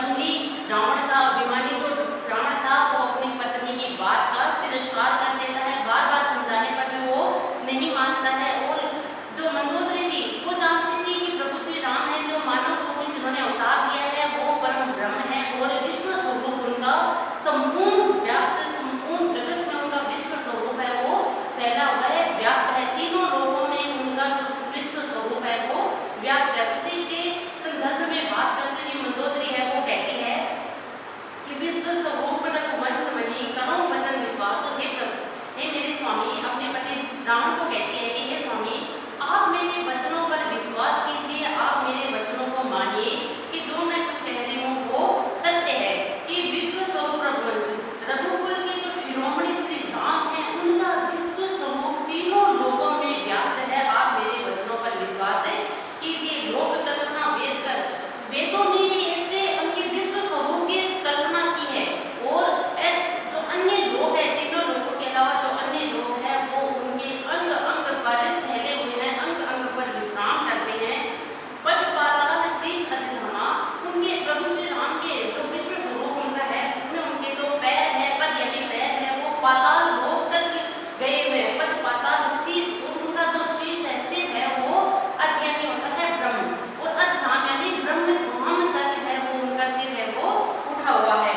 दंभी रावण का अभिमानी जो रावण था वो अपनी पत्नी की बात का तिरस्कार कर देता है, बार बार समझाने पर भी वो नहीं मानता है। और जो मंदोदरी थी वो जानती थी कि प्रभु श्री राम है जो मानव रूप में जिन्होंने अवतार लिया है वो परम ब्रह्म है और विश्व स्वरूप उनका संपूर्ण व्याप्त, संपूर्ण जगत में उनका विश्व स्वरूप है वो फैला हुआ है, व्याप्त है, तीनों लोगों में उनका जो विश्व स्वरूप है वो व्याप्त है। उसी के संदर्भ में बात करते हुए मंदोदरी है वो कहती है कि विश्व स्वरूप रघुवंश मणि करो वचन विश्वास। हे प्रभु, हे मेरे स्वामी, अपने पति रावण को कहती है कि हे स्वामी, आप मेरे वचनों पर विश्वास कीजिए, आप मेरे वचनों को मानिए कि जो मैं कुछ कह रही हूँ वो सत्य है कि विश्व स्वरूप रघुवंश, रघुकुल के जो शिरोमणि श्री राम है उनका विश्व स्वरूप तीनों लोगों में व्याप्त है। आप मेरे वचनों पर विश्वास कीजिए। लोक कल्पना वेद कर, वेदों ने भी ऐसे उनके विश्व स्वरूप की कल्पना की है और ऐसे जो अन्य लोग हैं, तीनों लोगों के अलावा जो अन्य लोग हैं वो उनके अंग अंग पर फैले हुए हैं, अंग अंग पर विश्राम करते हैं। पद पाताल शीश अजन्मा, उनके प्रभु श्री राम के जो विश्व स्वरूप उनका है उसमें उनके जो पैर है, पद यानी पैर है वो पाताल लोक तक गए हुए, पद पाताल शीश, उनका जो शीश है, सिर है वो अज यानी होता है ब्रह्म और अजधाम यानी ब्रह्म धाम तक है वो उनका सिर है वो उठा हुआ है।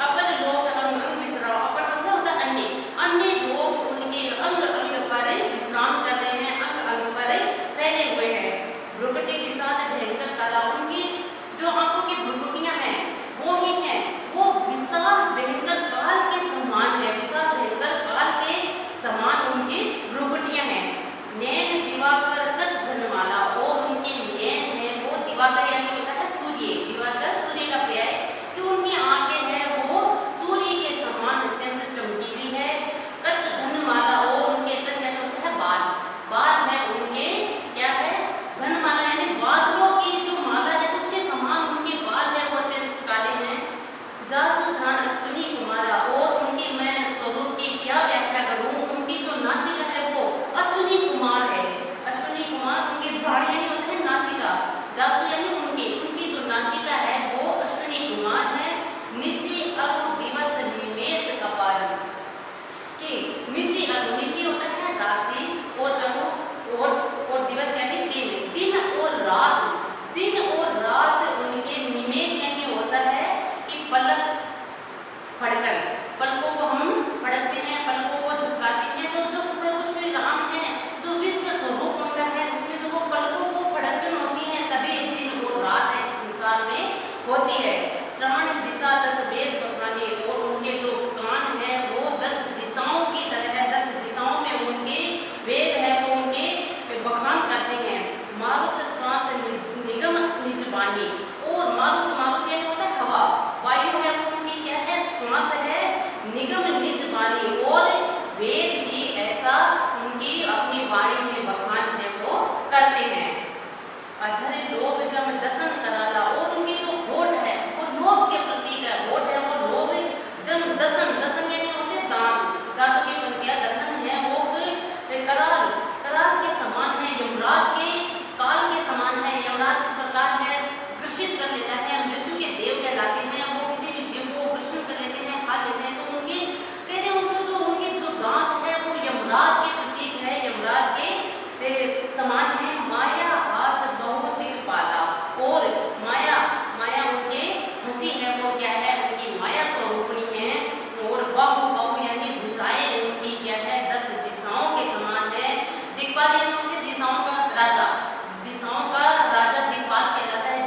अपर लोग अंग अंग विश्राम, अपर मतलब होता है अन्य, अन्य लोग उनके अंग अंग पर विश्राम कर रहे हैं, अंग अंग पर फैले हुए हैं। भ्रुकुटी विशाल भयंकर काला, उनकी जो आंखों की भ्रुकुटियां हैं वो ही हैं वो विशाल भयंकर काल के समान है, विशाल भयंकर काल के समान उनकी भ्रुकुटियां हैं। नैन दिवाकर कच घनमाला, और उनके नैन है वो दिवाकर यानी होता है सूर्य, दिवाकर सूर्य का पर्याय, कि उनकी आंखें हैं वो सूर्य के समान अत्यंत चमकीली है। कच घनमाला, और उनके कच यानी होता है बाल, बाल है उनके क्या है घनमाला यानी बादलों की जो माला है उसके समान उनके बाल है वो अत्यंत काले हैं। जासुधान अश्विनी कुमारा, और उनके मैं स्वरूप की क्या व्याख्या करूं, उनकी जो नासिका है वो अश्विनी कुमार है, अश्विनी कुमार उनकी झाड़ी यानी होता है नासिका, जासु यानी उनकी जो नासिका है वो अश्विनी कुमार है। निशि अरु दिवस निमेष कपाल, कि निशि अरु, निशि होता है रात्रि और अरु और दिवस यानी दिन, दिन और रात, दिन और रात उनके निमेष यानी होता है कि पलक फड़कर, पलकों को हम फड़कते हैं, पलकों को झपकाते हैं, तो जो प्रभु श्री राम है जो विश्व स्वरूप उनका है उसमें जो वो पलकों को फड़कन होती है तभी दिन और रात है संसार में होती है। श्रवण दिशा 10 वेद बखाने, और उनके जो कान है वो 10 दिशाओं की तरह है, 10 दिशाओं में उनके वेद है वो उनके बखान करते हैं। मारुत श्वास निगम निज वाणी, और मारुत, मारुत यानी होता है हवा, वायु है वो उनकी क्या है श्वास है, निगम निज वाणी, और वेद भी ऐसा उनकी अपनी वाणी में बखान है वो करते हैं। अधर लोभ जब दसन कराला, और उनके जो होठ है वो लोभ के प्रतीक है, होठ है वो लोभ जब दसन, दसन यानी होते हैं दांत, दांतों की पंक्तियां, दसन है वो कराल, कराल के समान है, यमराज के काल के समान है। यमराज जिस प्रकार है ग्रसित कर लेता है, मृत्यु के देव कहलाते हैं, वो किसी भी जीव को ग्रसित कर लेते हैं, खा लेते हैं, तो उनके कहते हैं उनके जो दांत है वो यमराज के प्रतीक है, यमराज के समान है। माया हास बहुत दिक्पाला, और माया, माया उनके हंसी है वो क्या है उनकी माया स्वरूपणी है, और बाहु, बाहु यानी भुजाएं उनकी क्या है 10 दिशाओं के समान है। दिक्पाल यानी होते दिशाओं का राजा, दिशाओं का राजा दिक्पाल कहलाता है।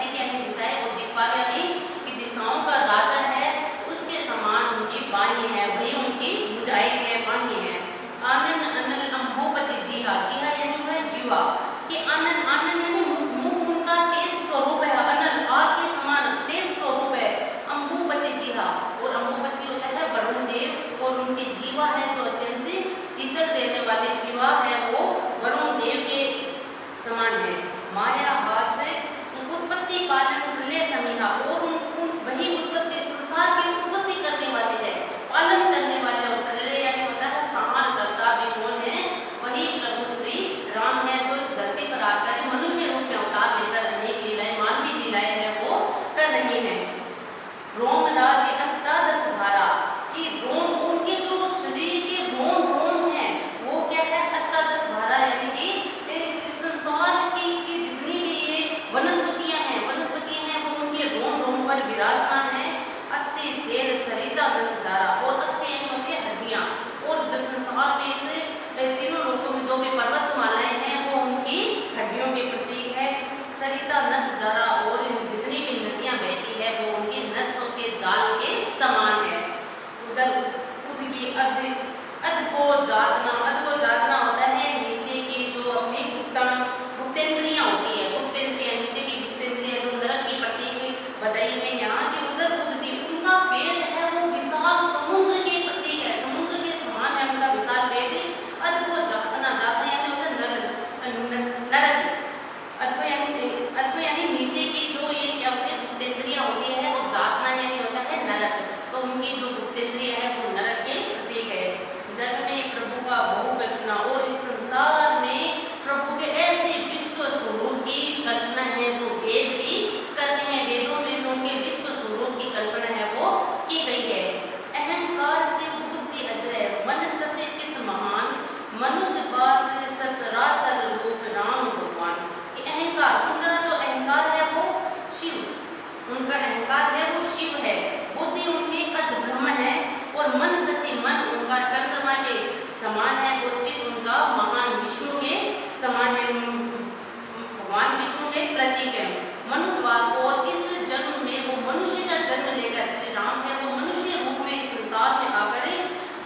लेकर श्री राम है वो मनुष्य रूप में इस संसार में आकर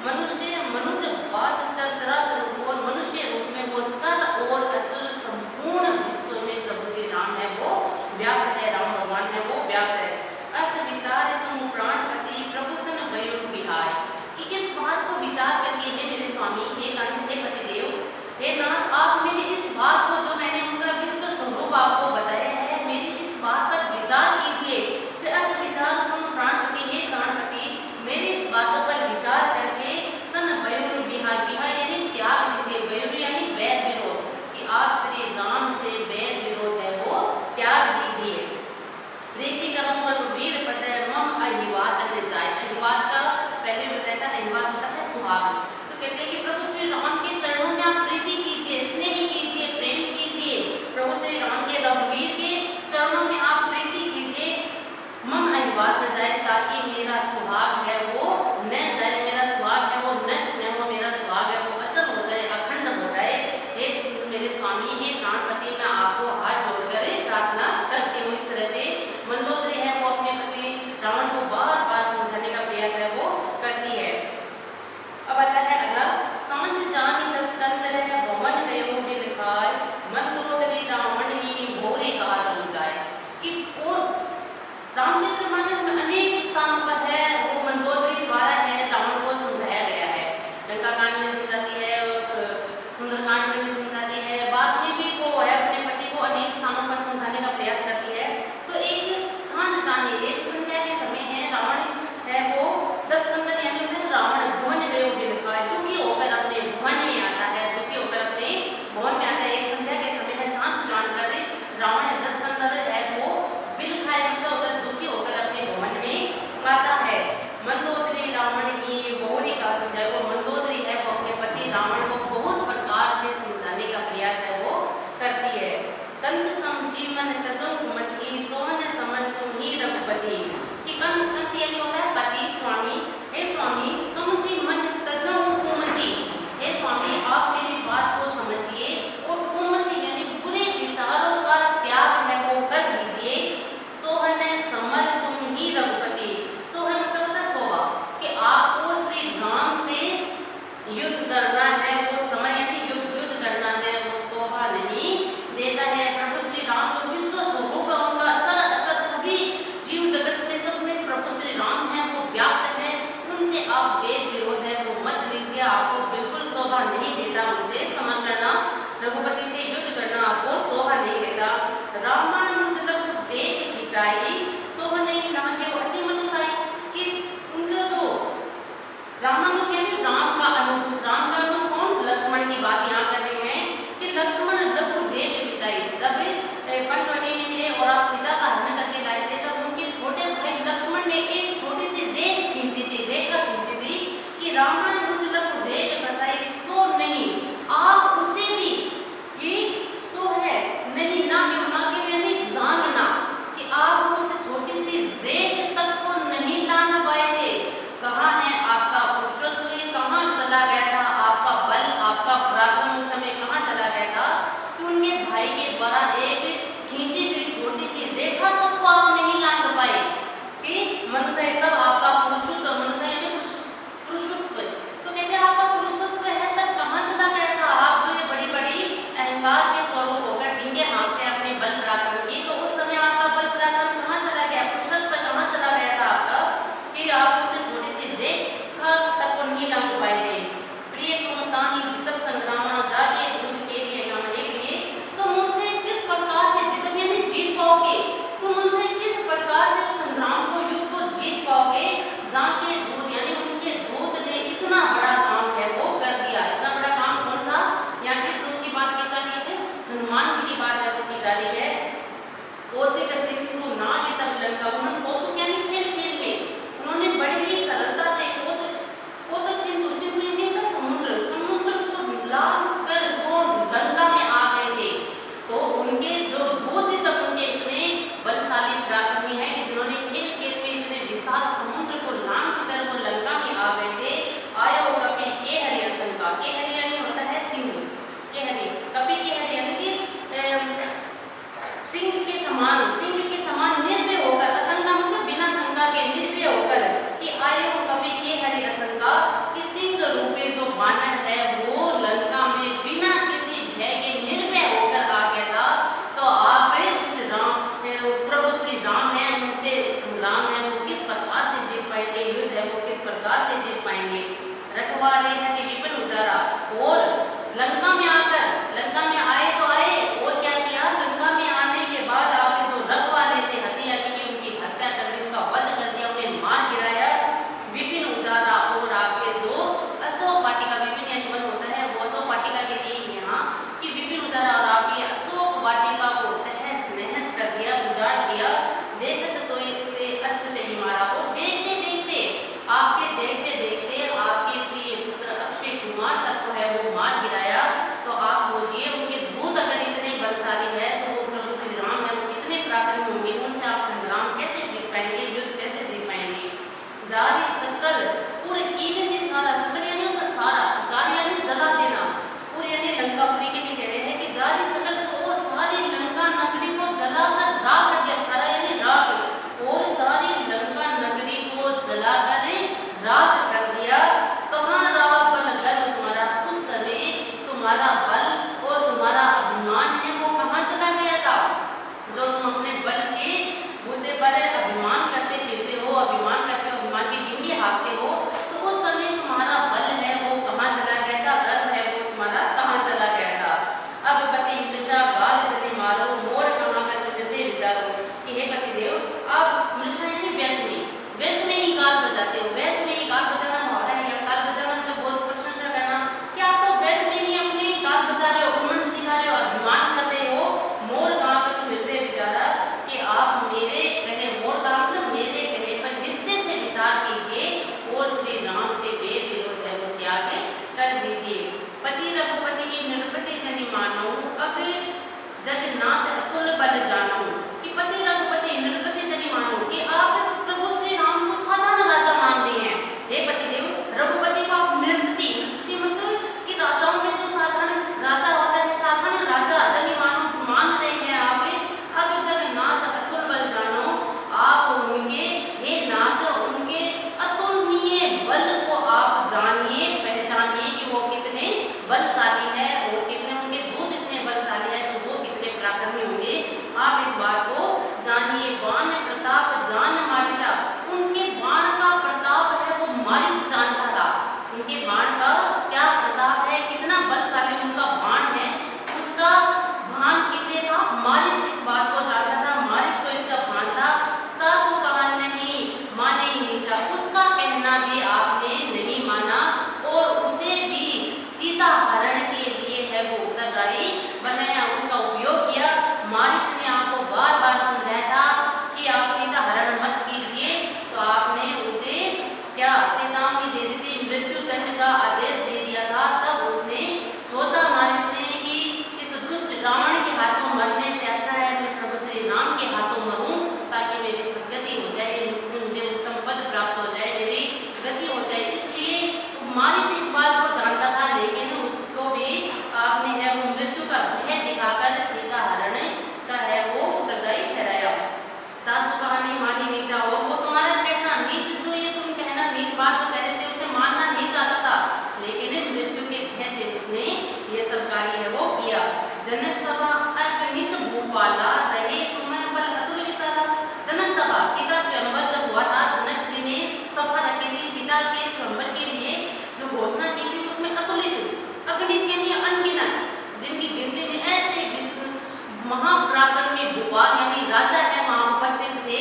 मनुष्य वास चराचर और मनुष्य रूप में वो चर और अचर संपूर्ण विश्व में प्रभु श्री राम है वो व्याप्त है, राम भगवान है वो व्याप्त है। अस विचार सम प्राणपति प्रभु सन वयो विहाय, कि इस बात को विचार करके हे मेरे स्वामी, हे नाथ, हे पतिदेव, हे नाथ, आप मेरी इस बात को जो मैंने उनका विश्व स्वरूप आपको बताया है, मेरी इस बात पर विचार कीजिए। फिर अस विचार सम प्राणपति, हे प्राणपति, मेरी इस बातों पर विचार करके सन वयो विहाय, विहाय यानी त्याग दीजिए, वयो यानी वैर विरोध, कि आप श्री राम से वैर विरोध है वो त्याग दीजिए। प्रीति करूं रघुवीर पद मम अहिवात न जाए। अहिवात का पहले बताया था, अहिवात होता है सुहाग। तो कहते हैं कि प्रभु श्री राम के चरणों में आप प्रीति कीजिए, स्नेह कीजिए, प्रेम कीजिए। प्रभु श्री राम के रघुवीर के चरणों में आप प्रीति कीजिए, मम अहिवात न जाए, ताकि मेरा सुहाग है वो न जाए, मेरा सुहाग है वो नष्ट न हो, मेरा सुहाग है वो अचल हो जाए, अखंड हो जाए। हे मेरे स्वामी, हे प्राणपति, मैं आपको हाथ जोड़कर प्रार्थना करती हूँ। इस तरह से मंदोदरी है वो अपने पति रावण को बार बार समझाने का प्रयास है वो करती है। अब आता है अगला, सांझ जानी दस कंदर है भवन गयो बिलखाय, मंदोदरी रावण ही भोरे कहा समझाए। कि और रामचरितमानस में अनेक स्थानों पर है वो मंदोदरी द्वारा है रावण को समझाया गया है। लंका कांड में समझाती है और सुंदरकांड में भी समझाती है, बाद में भी वो है अपने पति को अनेक स्थानों पर समझाने का प्रयास करती है। तो एक सांझ जाने, एक संध्या के समय है, रावण है वो 10 कंदर यानी रावण भवन गयो बिलखाय, दुखी होकर अपने भवन में आता है, दुखी होकर अपने भवन में आता है। एक संध्या के समय है, सांझ जानकर रावण 10 कंदर है वो बिलखाय मतलब उधर दुखी होकर अपने भवन में आता है। मंदोदरी रावण की बहुरी का समझाए, वो मंदोदरी है वो अपने पति रावण को बहुत प्रकार से समझाने का प्रयास है वो करती है। कंत सम जीवन तजो कुमति, सोहन समन तुम ही रघुपति। कि कंत यानी होता है पति, स्वामी। हे स्वामी, समझी मन तजो कुमति, हे स्वामी आप मेरी बात को समझिए और कुमति यानी बुरे विचारों का त्याग है वो कर दीजिए। सोहन समर तुम ही रघुपति, सोहन मतलब होता है सोहा, कि आपको श्री राम से युद्ध करना है, वो समय यानी युद्ध करना है, वो शोभा नहीं देता है। प्रभु श्री राम जो विश्व स्वरूप है उनका अचर अचर सभी जीव जगत में सब में प्रभु श्री राम है वो व्याप्त है, उनसे आप वेद विरोध है वो मत लीजिए, आपको बिल्कुल शोभा नहीं देता उनसे समर करना, रघुपति से युद्ध करना आपको शोभा नहीं देता। रामानुज लघु देख खिंचाई, शोभा नहीं रहा के वो ऐसी मनुष्य कि उनका जो रामानुज यानी राम का अनुज, राम का अनुज कौन, लक्ष्मण की बात यहाँ कर रहे हैं कि लक्ष्मण लघु रेख खिंचाई। जब पंचवटी में थे और आप सीता का हरण करके लाए थे, तब उनके छोटे भाई लक्ष्मण ने एक छोटी सी रेख खींची थी, रेखा खींची थी कि रामानुज लघु रेख खिंचाई, सो नहीं आप उसे भी कि सो है नहीं ना क्यों, ना के मैंने लांगना, कि आप उस छोटी सी रेख तक को नहीं लांग पाए थे। कहाँ है आपका पुरुषत्व, कहाँ चला गया था आपका बल, आपका पराक्रम उस समय कहाँ चला गया था कि उनके भाई के द्वारा एक खींची गई छोटी सी रेखा तक को आप नहीं लांग पाए। कि मनुष्य तब आपका पुरुषत्व, मनुष्य यानी पुरुषत्व, तो कहते हैं आपका पुरुषत्व है तब कहाँ चला गया था, आप जो ये बड़ी बड़ी अहंकार के स्वरूप होकर डिंगे हाँकते हैं अपने बल पराक्रम की, तो उस समय आपका बल पराक्रम कहाँ चला गया, पुरुषत्व कहाँ चला गया था आपका, कि आप उसे छोटी सी रेखा तक को नहीं लांग पाए थे। प्रिय तुम ताही जितब संग्राम जाके युद्ध के लिए नाम है प्रिय, तुम उनसे किस प्रकार से जितब यानी जीत पाओगे, तुम उनसे किस प्रकार से संग्राम को, युद्ध को जीत पाओगे। वानर है वो लंका में बिना किसी भय के निर्भय होकर आ गया था, तो आप उस राम प्रभु श्री राम है उनसे संग्राम है वो किस प्रकार से जीत पाएंगे, युद्ध है वो किस प्रकार से जीत पाएंगे। रखवाले हति विपिन उजारा, और लंका में आकर, लंका में आए तो आए और क्या किया, लंका में आने के बाद आपके जो रखवाले थे हत्या की उनकी हत्या कर दी, उनका वध कर दिया, उन्हें मार गिराया। विपिन उजारा, और आपके जो अशोक वाटिका, विपिन यानी वन होता है वो अशोक वाटिका के लिए यहाँ कि विपिन उजारा, और आप ये अशोक वाटिका को तहस नहस कर दिया, उजाड़ दिया। देखते तो अच्छे ही मारा, और देखते देखते आपके देखते देखते आपके प्रिय पुत्र अक्षय कुमार तक को है वो मार गिराया। तो आप सोचिए उनके दूत अगर इतने बलशाली है तो वो प्रभु श्री राम है वो कितने पराक्रमी होंगे, उनसे आप संग्राम कैसे जीत पाएंगे, युद्ध कैसे जीत पाएंगे। जारी सकल पूरे कीने से सारा, सकल यानी उनका सारा, जारी यानी जला देना, पूरे यानी लंकापुरी के लिए कह रहे हैं कि जारी सकल और सारी लंका नगरी को जलाकर राख कर दिया, सारा यानी राख, और सारी लंका नगरी को जलाकर राख कर दिया। कहाँ रहा बल गर्व तुम्हारा, उस समय तुम्हारा बल और तुम्हारा अभिमान है वो कहाँ चला गया था, जो तुम अपने बल के बूते पर अभिमान करते फिरते हो, अभिमान करते हो, अभिमान की डिंगी हाँकते हो, तो उस समय तुम्हारा बल है वो कहाँ चला गया था, गर्व है वो तुम्हारा कहाँ चला गया था। अब पति मृषा गाल जले मारो, मोर कहाँ का चलते विचारो, कि हे पतिदेव आप मृषा यानी व्यर्थ में ही गाल बजाते हो, व्यर्थ में ही गाल बजाना मुहावरा है, गाल बजाना मतलब बहुत प्रशंसा करना, कि आप तो व्यर्थ में ही अपने गाल बजा रहे हो, घमंड दिखा रहे हो, अभिमान कर रहे हो। मोर कहाँ का हृदय विचारा, कि आप मेरे कहे, मोर कहा मतलब मेरे कहे पर हृदय से विचार कीजिए और श्री राम से वेद विरोध है वो त्याग कर दीजिए। पति रघुपति की नृपति जनि मानो, अग जगन्नाथ अतुल बल जानो, कि पति रघुपति नृपति जनि मानो, कि आप प्रभु श्री राम को साधारण राजा मान रहे हैं। हे पतिदेव, रघुपति को आप नृपति, मतलब कि राजाओं में जो साधारण राजा होता है, साधारण राजा जनि मानो मान रहे हैं आप। अग जगन्नाथ अतुल बल जानो, आप उनके हे नाथ उनके अतुलनीय बल को आप जानिए, पहचानिए कि वो कितने बलशाली है और कितने उनके दूत इतने बलशाली है तो वो कितने पराक्रमी होंगे। आप इस बात को जानिए। बाण प्रताप जान मारीचा, उनके बाण का प्रताप है वो मारीच जानता था, उनके बाण का क्या प्रताप है, कितना बलशाली उनका बाण है, उसका भान किसे था, मारीच इस बात को जानता था, मारीच को इसका भान था। तासु कहा नहीं माने ही नीचा, उसका कहना भी आपने नहीं माना और उसे भी सीता हरण के लिए है वो उत्तरदायी बनाया, उसका उपयोग किया। मारीच ने आपको बार बार समझाया था कि आप सीता हरण मत कीजिए, तो आपने उसे क्या चेतावनी दे दी थी, मृत्यु दंड का आदेश दे दिया था। तब उसने सोचा मारीच ने कि इस दुष्ट रावण के हाथों मरने से अच्छा है मैं प्रभु श्री राम के हाथों मरूं, ताकि मेरी सदगति हो जाए, मुझे उत्तम पद प्राप्त हो जाए, मेरी गति हो जाए। इसलिए मारीच इस बात को जानता था, लेकिन उसको भी आपने है वो मृत्यु का भय दिखाकर सीता हरण का है वो उत्तरदायी ठहराया। तासु कहा नहीं मानी नीचा, और वो तुम्हारा कहना नीच, जो ये तुम कहना नीच बात जो कह रहे थे उसे मानना नहीं चाहता था, लेकिन मृत्यु के भय से उसने ये सब कार्य है वो किया। जनक सभा अगणित भूपाला रहे तुम्हें बल अतुल विशाला, जनक सभा सीता स्वयंवर जब हुआ था, जनक जी ने सभा रखी थी सीता के स्वयंवर के लिए, जो घोषणा की थी उसमें अतुलित अगणित यानी अनगिनत, जिनकी गिनती में ऐसे महापराक्रमी भूपाल यानी राजा है वहां उपस्थित थे।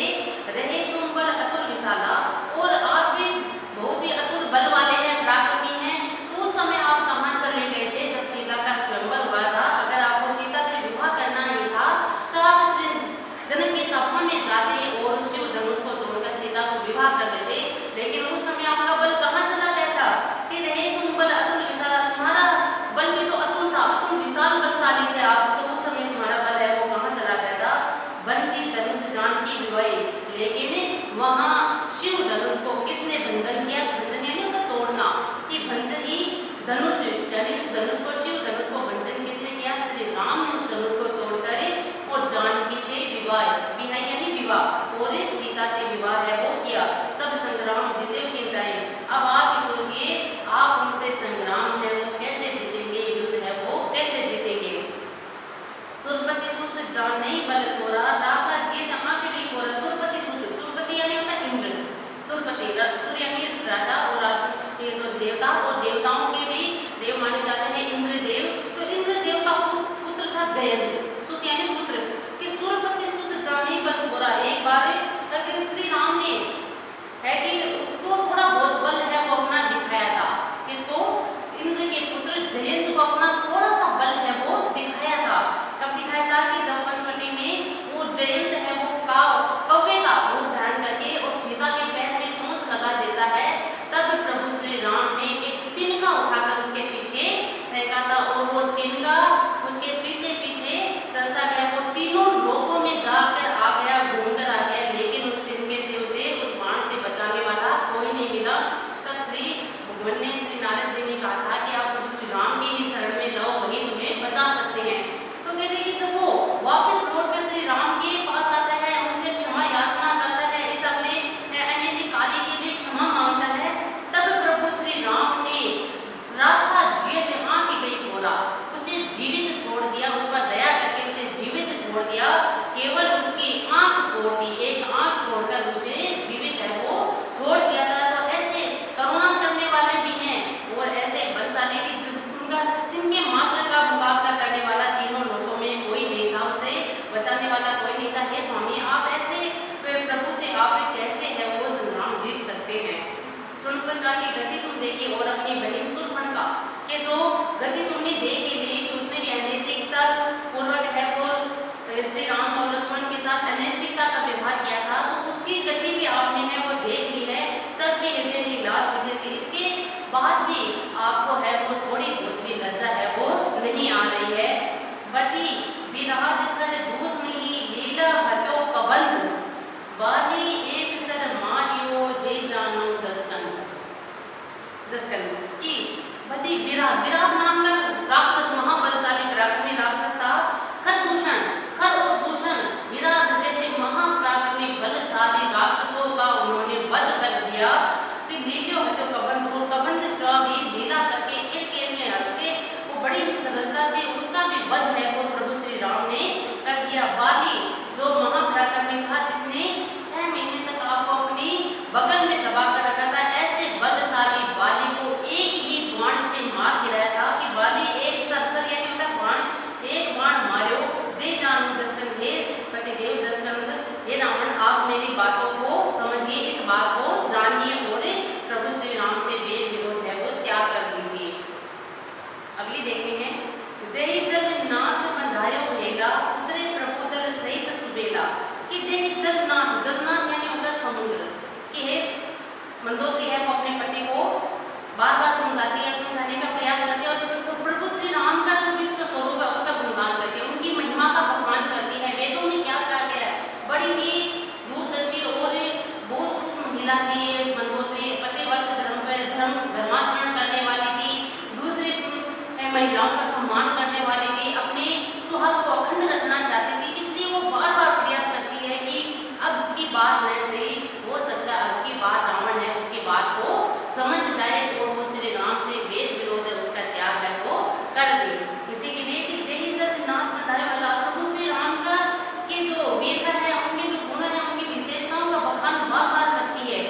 रहे तुम बल अतुल विशाला, और आप भी बहुत ही अतुल बल वाले हैं, पराक्रमी हैं, तो उस समय आप कहाँ चले गए थे जब सीता का स्वयंवर हुआ था। अगर आपको सीता से विवाह करना ही था तो आप जनक की सभा में जाते और शिव धनुष को तोड़कर सीता को विवाह कर लेते, लेकिन उस समय आपका बल कहाँ चला गया था कि रहे तुम बल अतुल विशाला, तुम्हारा बल भी तो अतुल था, तुम विशाल बलशाली थे आप, तो उस समय तुम्हारा बल है वो कहाँ चला गया था। भंजी धनुष जानकी विवाही, लेकिन वहाँ शिव धनुष को किसने भंजन किया, भंजन यानी उनका तोड़ना, कि भंजन ही धनुष यानी उस धनुष को, शिव धनुष को भंजन किसने किया, श्री राम ने उस धनुष को तोड़कर और जानकी से विवाह, विवाह यानी विवाह, और सीता से विवाह है वो किया। तब संग्राम जीते किंताई। अब आप सोचिए, आप उनसे संग्राम है गति तुमने देख ही ली कि उसने भी अनैतिकता पूर्वक है वो श्री राम और लक्ष्मण के साथ अनैतिकता का व्यवहार किया था, तो उसकी गति भी आपने है वो देख ली है, तब भी हृदय नहीं लाल विशेष इसके बाद भी आपको है वो थोड़ी बहुत भी लज्जा है वो नहीं आ रही है। बती विराध कर दूस नहीं लीला हतो कबंध वाली एक सर मारियो जे जानो दस्कन की बती विराध विराध नाम का राक्षस महाबलशाली पराक्रमी राक्षस था। खरदूषण खर और दूषण विराध जैसे महापराक्रमी बलशाली राक्षसों का उन्होंने वध कर दिया। तो लीलियो हतो कबंध और कबंध का भी लीला करके एक खेल में रखते वो बड़ी ही सरलता से उसका भी वध है वो प्रभु श्री राम ने कर दिया। बाली जो महापराक्रमी था जिसने 6 महीने तक आपको अपनी बगल में दबा कर रखा था, ऐसे बलशाली बाली को एक ही बाण से मार गिराया था कि बाली एक सरसर यानी होता बाण एक बाण मारो जे जानू दशरथ हे पतिदेव दशरथ हे रावण आप मेरी बातों को समझिए, इस बात को जानिए और प्रभु श्री राम से वेद विरोध है वो त्याग कर दीजिए। अगली देखते हैं जय जगन्नाथ बंधायो भेला उतरे प्रभु दल सहित सुबेला कि जय जगन्नाथ जगन्नाथ यानी होता समुद्र कि हे मंदोदरी है वो अपने पति को बार बार समझाती है, समझाने का प्रयास करती है और प्रभु श्री राम का जो विश्व स्वरूप है उसका गुणगान करती है, उनकी महिमा का बखान करती है। वेदों में क्या कहा गया है, बड़ी ही दूरदर्शी और बहुत महिला थी मंदोदरी, पतिव्रत धर्माचरण करने वाली थी, दूसरे महिलाओं का सम्मान करने वाली थी, अपने सुहाग को अखंड रखना चाहती थी, इसलिए वो बार बार प्रयास करती है कि अब की बात न सही हो सकता है अब की बात रावण है उसकी बात को समझ जाए और वो श्री राम से वेद विरोध है उसका त्याग है वो कर दे। इसी के लिए कि जय जगन्नाथ बंधाए वाला प्रभु श्री राम का के जो वीरता है उनके जो गुण है उनकी विशेषताओं का बखान बार बार करती है।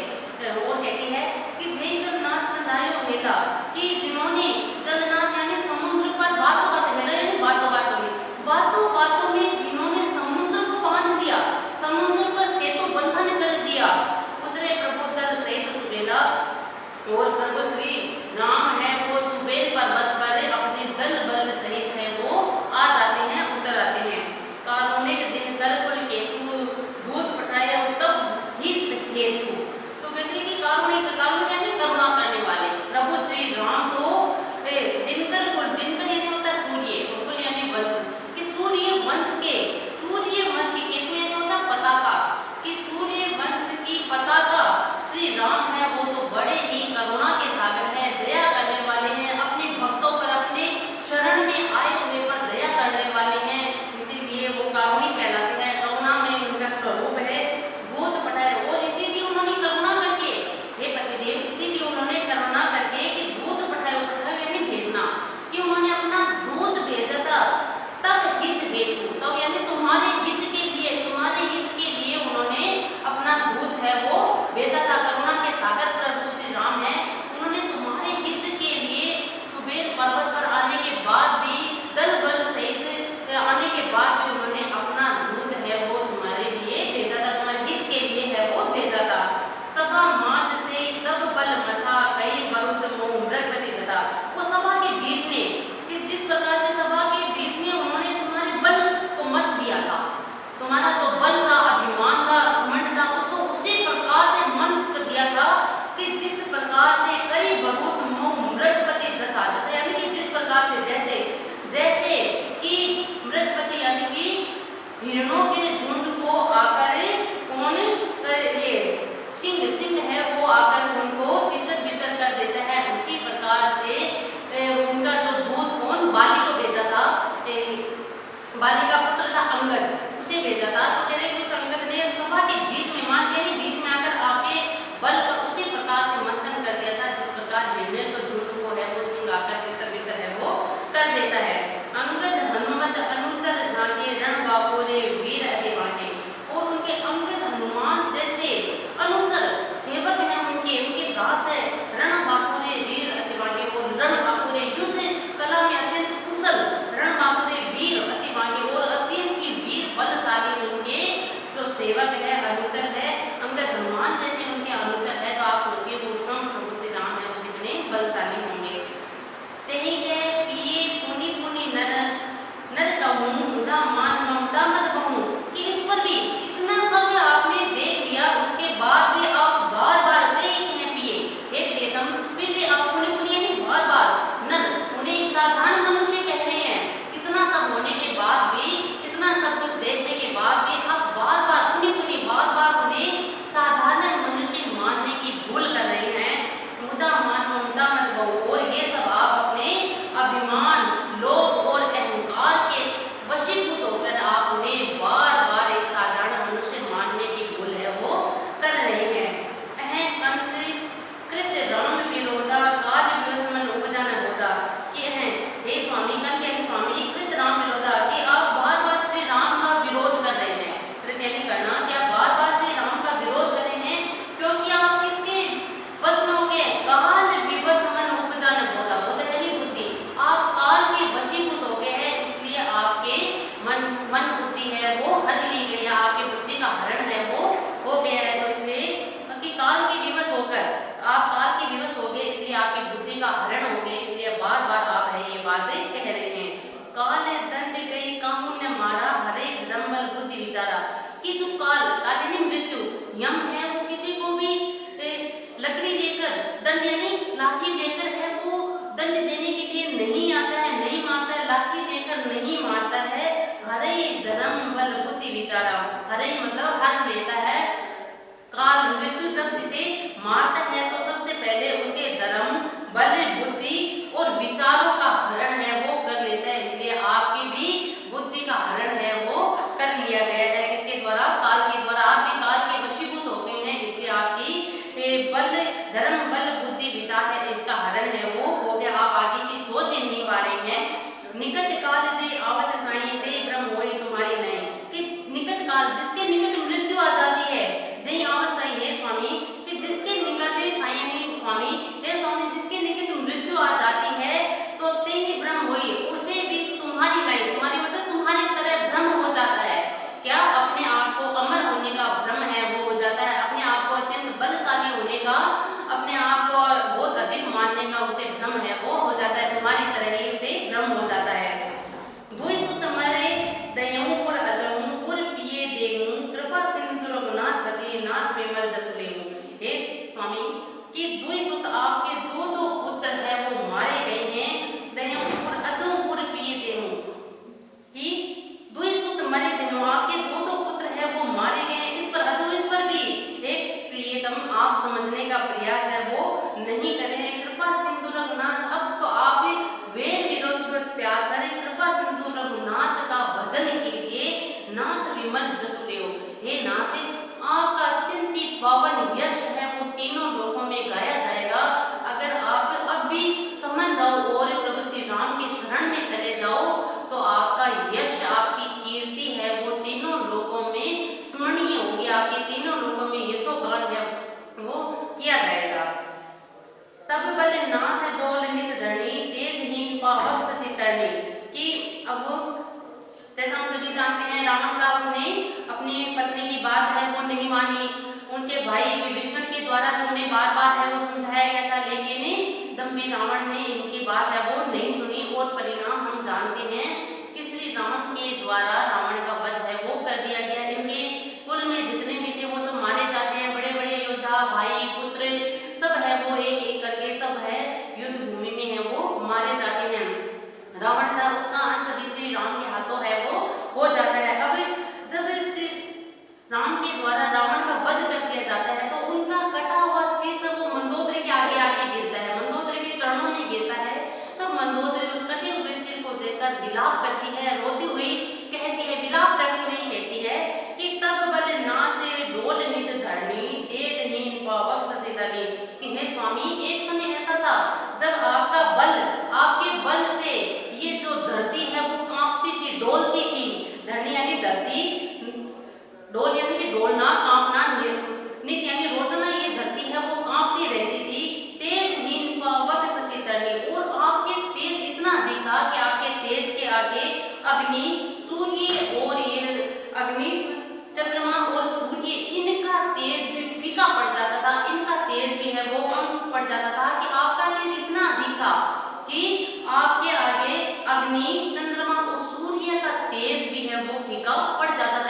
वो कहती है कि जय जगन्नाथ बंधाए भेला कि जिन्होंने जगन्नाथ यानी समुद्र पर बातों बातों में जिन्होंने समुद्र को बांध दिया, समुद्र पर सेतु बंधन कर दिया। उतरे प्रभु दल सहित सुबेला और प्रभु श्री राम है वो सुबेल पर्वत पर अपने दल बल सहित है वो आ जाते हैं, उतर आते हैं। कारुणिक दिन कर कुल केतु दूत पठाया तब हित हेतु, तो कहते कि कारुणिक यानी करुणा करने वाले प्रभु श्री राम तो दिनकर कुल, दिनकर यानी होता है सूर्य और कुल यानी वंश कि सूर्य वंश के केतु यानी होता पताका कि सूर्य वंश की पताका श्री राम है वो तो बड़े ही करुणा के सागर है, दया करने वाले हैं, अपने भक्तों पर अपने शरण में आए हुए पर दया करने वाले हैं, इसीलिए वो कारुणिक कहलाते हैं, करुणा में उनका स्वरूप है। दूत पठाए और इसीलिए उन्होंने करुणा करके हे पतिदेव, इसीलिए उन्होंने करुणा करके कि दूत पठाए यानी भेजना कि उन्होंने अपना दूत भेजा था तब हित हेतु, तब यानी तुम्हारे हित के लिए उन्होंने अपना दूत है वो भेजा था। करुणा के सागर प्रभु श्री राम है, उन्होंने तुम्हारे हित के लिए सुबेल पर्वत पर आने के बाद भी दल बल सहित आने के बाद भी उन्होंने अपना दूत है वो तुम्हारे लिए भेजा था, तुम्हारे हित के लिए है वो भेजा था। सभा मार्च से तब बल मथा कई मरुद मोह मृगपति जता, वो सभा के बीच में कि जिस प्रकार से सभा के बीच में उन्होंने तुम्हारे बल को मत दिया था, तुम्हारा जो बल था, अभिमान था, घमंड था, उसको उसी प्रकार से मंत कर दिया था कि जिस प्रकार से कई बहुत मोह मृगपति जता यानी कि जिस प्रकार से जैसे कि मृगपति यानी कि हिरणों के झुंड को आकर कौन ये सिंह है वो आकर उनको तितर बितर कर देता है, उसी प्रकार से उनका जो दूत कौन बाली को भेजा था, बाली का पुत्र था अंगद, उसे भेजा था। तो कह रहे उस अंगद ने सभा के बीच में बीच में आकर आपके बल का उसी प्रकार से मंथन कर दिया था जिस प्रकार हिरण्य को झुंड को है वो सिंह आकर तितर बितर है वो कर देता है। अंगद हनुमत अनुचर झांके रण बापोरे वीर अति बांटे, और उनके अंगद हनुमान जैसे अनुचर सेवक हैं उनके दास है रण बापुरे वीर अति बांटे, और रण बापुरे युद्ध कला में अत्यंत कुशल रण बापुरे वीर अति बांटे और अत्यंत ही वीर बलशाली उनके जो सेवक है अनुचर है, अंगद हनुमान जैसे उनके अनुचर है। तो आप सोचिए वो स्वयं प्रभु श्री राम है वो कितने बलशाली होंगे। तेही है यम है वो किसी को भी लकड़ी देकर, दंड यानी लाठी देकर है वो दंड देने के लिए नहीं आता है, नहीं मारता है, लाठी देकर नहीं मारता है। हरई धर्म बल बुद्धि विचारा, हरई मतलब हर लेता है। काल मृत्यु जब जिसे मारता है तो सबसे पहले उसके धर्म बल बुद्धि और विचारों का हरण है वो कर लेता है। इसलिए आपकी भी बुद्धि का हरण है वो कर लिया गया है, किसके द्वारा? काल के द्वारा। आप भी काल के वशीभूत हो गए हैं, इसलिए आपकी बल धर्म बल बुद्धि विचार है इसका हरण है वो हो गया। आप आगे की सोच ही नहीं पा रहे हैं। निकट काल जे आवत साई ते ब्रह्म होई तुम्हारी नहीं, कि निकट काल जिसके निकट मृत्यु आ जाती है, जय आवत साई है स्वामी, कि जिसके निकट साई यानी स्वामी हे स्वामी जिसके निकट मृत्यु आ जाती है तो ते ही ब्रह्म होई, उसे भी तुम्हारी नहीं, तुम्हारी मतलब तुम्हारी तरह भ्रम हो जाता है। क्या? अपने आप को अमर होने का भ्रम है वो हो जाता है, अपने आप को अत्यंत बलशाली होने का, अपने आप को बहुत अधिक मानने का उसे भ्रम है वो हो जाता है, तुम्हारी तरह ही उसे भ्रम हो जाता है। दुई सुत मरे दयऊ पुर अजऊ पुर पिए देऊ कृपा सिंधु रघुनाथ बचे नाथ बेमल जस लेऊ। हे स्वामी कि दुई सुत आपके दो पुत्र है वो मारे गए हैं, दयऊ पुर अजऊ पुर पिए देऊ, कि दुई सुत मरे दयऊ आपके दो पुत्र है वो मारे गए हैं, इस पर अजऊ इस पर भी एक प्रियतम आप समझने का प्रयास है वो नहीं कर रहे हैं। कृपा सिंधु रघुनाथ, अब तो आप वे विरोध को त्याग करें, कृपा सिंधु रघुनाथ का भजन कीजिए, नाथ विमल जस लेओ। हे नाथ आपका अत्यंत ही पावन यश है वो तीनों लोकों में गाया जाएगा। अगर आप अब भी समझ जाओ और प्रभु श्री राम के शरण में चले जाओ तो आपका यश आपकी कीर्ति है वो तीनों लोकों में स्मरणीय होगी, आपके तीनों लोकों में यशोगान है वो किया जाएगा। तब बल नाथ डोल नित धरणी तेजहीन पावक शशि तरणी, कि अब जैसा हम सभी जानते हैं रावण का उसने अपनी पत्नी की बात है वो नहीं मानी, उनके भाई विभीषण के द्वारा भी उन्हें बार बार है वो समझाया गया था, लेकिन दम्भी रावण ने इनकी बात है वो नहीं सुनी और परिणाम हम जानते हैं कि श्री राम के द्वारा रावण का वध है वो कर दिया गया। इनके कुल में जितने भी थे वो सब मारे जाते हैं, बड़े बड़े योद्धा भाई पुत्र सब है वो एक एक करके सब है युद्ध भूमि में है वो मारे जाते हैं। रावण था उसका अंत भी श्री राम के हाथों है वो हो जाता है। अब जब श्री राम के द्वारा रावण का वध कर दिया जाता है तो उनका कटा हुआ शीश वो मंदोदरी के आगे आके गिरता है, मंदोदरी के चरणों में गिरता है। तब मंदोदरी उस कटे हुए सिर को देखकर विलाप करती है, रोती हुई कहती है, विलाप करती हुई कहती है कि तब बल नाथ डोल नित धरणी तेजहीन पावक शशि तरणी, कि हे स्वामी एक समय ऐसा था जब आपका बल, आपके बल से ये जो धरती है वो कांपती थी, डोलती थी। धरणी यानी धरती, डोल यानी कि डोलना, कांपना, नित यानी रोजाना ये धरती है वो कांपती रहती थी। तेजहीन पावक शशि तरणी, और आपके तेज इतना अधिक था कि आपके तेज के आगे अग्नि सूर्य और ये अग्नि चंद्रमा और सूर्य इनका तेज भी फीका पड़ जाता था, इनका तेज भी है वो कम पड़ जाता था, कि आपका तेज इतना अधिक था कि आपके आगे अग्नि चंद्रमा और सूर्य का तेज भी है वो फीका पड़ जाता था।